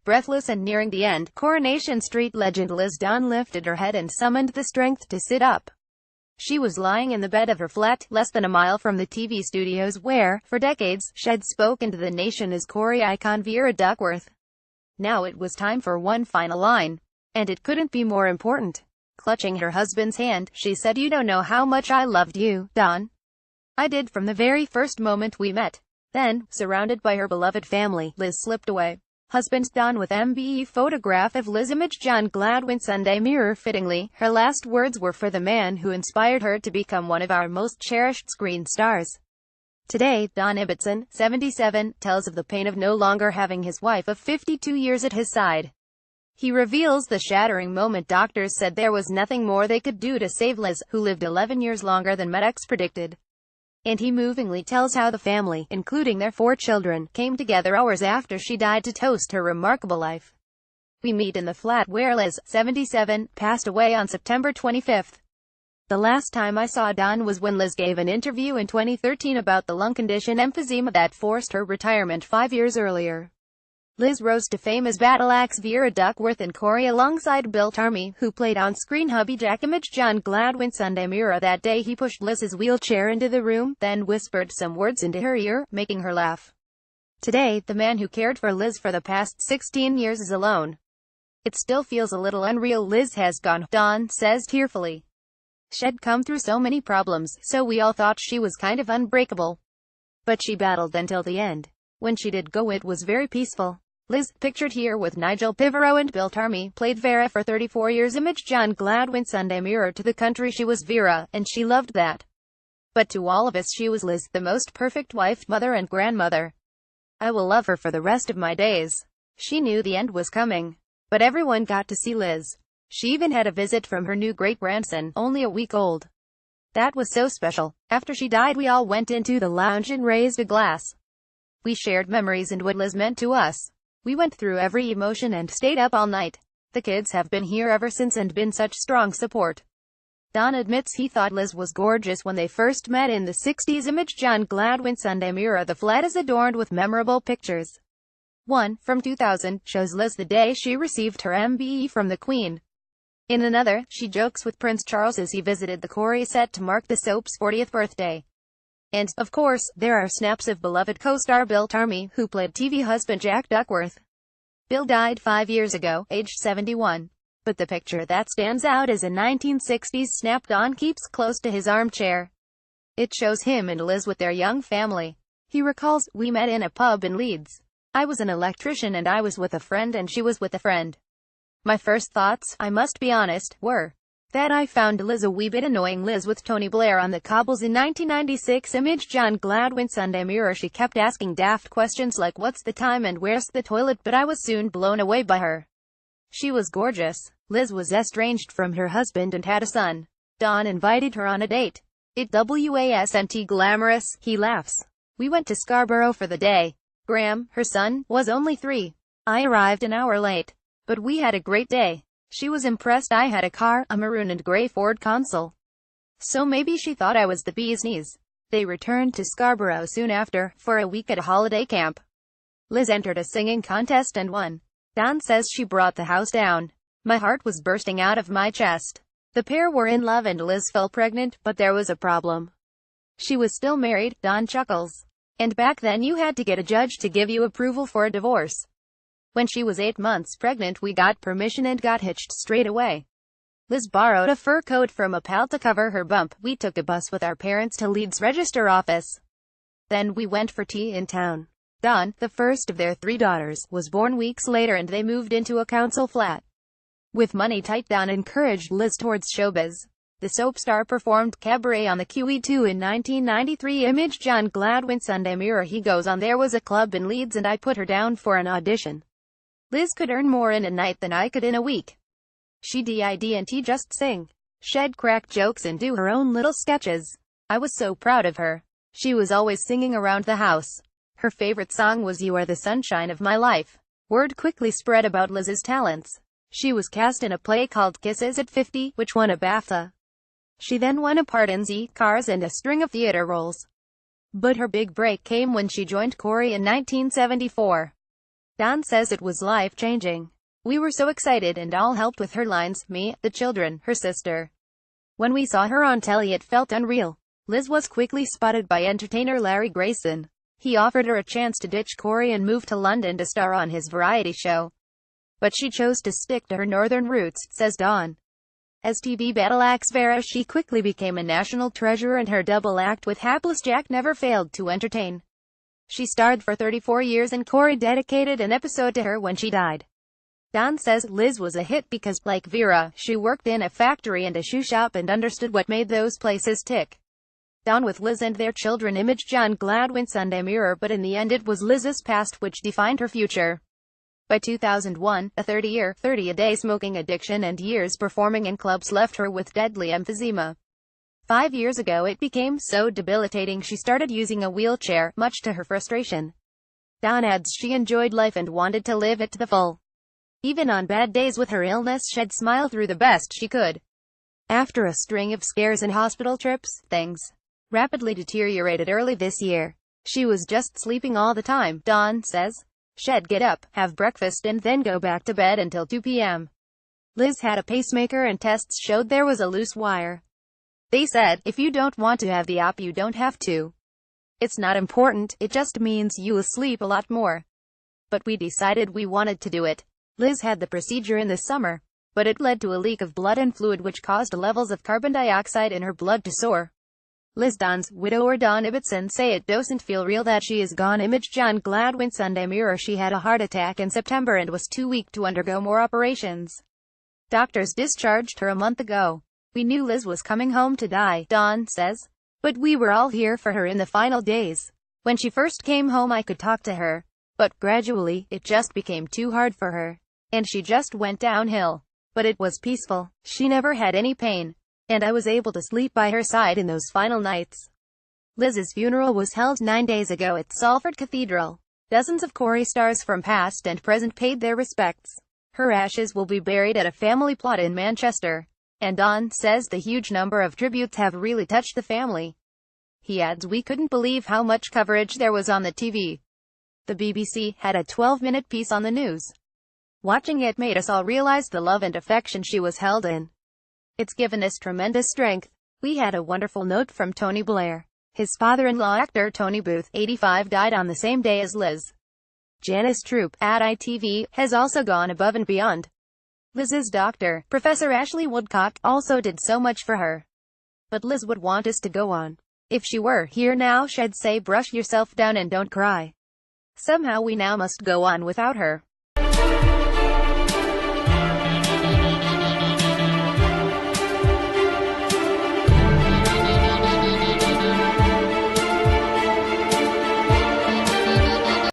Breathless and nearing the end, Coronation Street legend Liz Dawn lifted her head and summoned the strength to sit up. She was lying in the bed of her flat, less than a mile from the TV studios where, for decades, she'd spoken to the nation as Corrie icon Vera Duckworth. Now it was time for one final line. And it couldn't be more important. Clutching her husband's hand, she said, "You don't know how much I loved you, Don. I did from the very first moment we met." Then, surrounded by her beloved family, Liz slipped away. Husband Don with MBE photograph of Liz image John Gladwin Sunday Mirror. Fittingly, her last words were for the man who inspired her to become one of our most cherished screen stars. Today, Don Ibbotson, 77, tells of the pain of no longer having his wife of 52 years at his side. He reveals the shattering moment. Doctors said there was nothing more they could do to save Liz, who lived 11 years longer than medics predicted. And he movingly tells how the family, including their 4 children, came together hours after she died to toast her remarkable life. We meet in the flat where Liz, 77, passed away on September 25. The last time I saw Don was when Liz gave an interview in 2013 about the lung condition emphysema that forced her retirement 5 years earlier. Liz rose to fame as battle axe Vera Duckworth in Corrie alongside Bill Tarmy, who played on-screen hubby Jack image John Gladwin Sunday Mirror. That day he pushed Liz's wheelchair into the room, then whispered some words into her ear, making her laugh. Today, the man who cared for Liz for the past 16 years is alone. "It still feels a little unreal Liz has gone," Don says tearfully. "She'd come through so many problems, so we all thought she was kind of unbreakable. But she battled until the end. When she did go, it was very peaceful." Liz, pictured here with Nigel Pivereau and Bill Tarmy, played Vera for 34 years. Image John Gladwin Sunday Mirror. To the country she was Vera, and she loved that. But to all of us she was Liz, the most perfect wife, mother and grandmother. "I will love her for the rest of my days." She knew the end was coming. But everyone got to see Liz. She even had a visit from her new great-grandson, only a week old. That was so special. After she died we all went into the lounge and raised a glass. We shared memories and what Liz meant to us. We went through every emotion and stayed up all night. The kids have been here ever since and been such strong support. Don admits he thought Liz was gorgeous when they first met in the 60s. Image John Gladwin Sunday Mirror. The flat is adorned with memorable pictures. One, from 2000, shows Liz the day she received her MBE from the Queen. In another, she jokes with Prince Charles as he visited the Corrie set to mark the soap's 40th birthday. And, of course, there are snaps of beloved co-star Bill Tarmy, who played TV husband Jack Duckworth. Bill died 5 years ago, aged 71. But the picture that stands out is a 1960s snap Don keeps close to his armchair. It shows him and Liz with their young family. He recalls, "We met in a pub in Leeds. I was an electrician and I was with a friend and she was with a friend. My first thoughts, I must be honest, were that I found Liz a wee bit annoying." Liz with Tony Blair on the cobbles in 1996. Image John Gladwin Sunday Mirror. She kept asking daft questions like "What's the time" and "Where's the toilet?" but I was soon blown away by her. She was gorgeous. Liz was estranged from her husband and had a son. Don invited her on a date. "It wasn't glamorous," he laughs. "We went to Scarborough for the day. Graham, her son, was only 3. I arrived an hour late. But we had a great day. She was impressed. I had a car, a maroon and gray Ford Consul. So maybe she thought I was the bee's knees." They returned to Scarborough soon after, for a week at a holiday camp. Liz entered a singing contest and won. Don says she brought the house down. "My heart was bursting out of my chest." The pair were in love and Liz fell pregnant, but there was a problem. She was still married, Don chuckles. "And back then you had to get a judge to give you approval for a divorce. When she was 8 months pregnant we got permission and got hitched straight away. Liz borrowed a fur coat from a pal to cover her bump. We took a bus with our parents to Leeds Register Office. Then we went for tea in town. Don, the first of their 3 daughters, was born weeks later and they moved into a council flat. With money tight, Don encouraged Liz towards showbiz. The soap star performed cabaret on the QE2 in 1993. Image John Gladwin Sunday Mirror. He goes on, "There was a club in Leeds and I put her down for an audition. Liz could earn more in a night than I could in a week. She didn't just sing. She'd crack jokes and do her own little sketches. I was so proud of her. She was always singing around the house. Her favorite song was 'You Are the Sunshine of My Life.'" Word quickly spread about Liz's talents. She was cast in a play called Kisses at 50, which won a BAFTA. She then won a part in Z, Cars and a string of theater roles. But her big break came when she joined Corrie in 1974. Dawn says it was life-changing. We were so excited and all helped with her lines, me, the children, her sister. When we saw her on telly it felt unreal. Liz was quickly spotted by entertainer Larry Grayson. He offered her a chance to ditch Corey and move to London to star on his variety show. But she chose to stick to her northern roots, says Dawn. As TV battle axe Vera, she quickly became a national treasure and her double act with hapless Jack never failed to entertain. She starred for 34 years and Corey dedicated an episode to her when she died. Dawn says Liz was a hit because, like Vera, she worked in a factory and a shoe shop and understood what made those places tick. Dawn with Liz and their children imaged John Gladwin Sunday Mirror, but in the end it was Liz's past which defined her future. By 2001, a 30-a-day smoking addiction and years performing in clubs left her with deadly emphysema. 5 years ago it became so debilitating she started using a wheelchair, much to her frustration. Dawn adds she enjoyed life and wanted to live it to the full. Even on bad days with her illness she'd smile through the best she could. After a string of scares and hospital trips, things rapidly deteriorated early this year. She was just sleeping all the time, Dawn says. She'd get up, have breakfast and then go back to bed until 2 p.m. Liz had a pacemaker and tests showed there was a loose wire. They said, if you don't want to have the op you don't have to. It's not important, it just means you'll sleep a lot more. But we decided we wanted to do it. Liz had the procedure in the summer, but it led to a leak of blood and fluid which caused levels of carbon dioxide in her blood to soar. Liz, Dawn's widower Dawn Ibbotson, say it doesn't feel real that she is gone. Image John Gladwin Sunday Mirror. She had a heart attack in September and was too weak to undergo more operations. Doctors discharged her a month ago. We knew Liz was coming home to die, Dawn says. But we were all here for her in the final days. When she first came home I could talk to her. But gradually, it just became too hard for her. And she just went downhill. But it was peaceful. She never had any pain. And I was able to sleep by her side in those final nights. Liz's funeral was held 9 days ago at Salford Cathedral. Dozens of Corey stars from past and present paid their respects. Her ashes will be buried at a family plot in Manchester. And Dawn says the huge number of tributes have really touched the family. He adds, we couldn't believe how much coverage there was on the TV. The BBC had a 12-minute piece on the news. Watching it made us all realize the love and affection she was held in. It's given us tremendous strength. We had a wonderful note from Tony Blair. His father-in-law, actor Tony Booth, 85, died on the same day as Liz. Janice Troop, at ITV, has also gone above and beyond. Liz's doctor, Professor Ashley Woodcock, also did so much for her. But Liz would want us to go on. If she were here now she'd say brush yourself down and don't cry. Somehow we now must go on without her.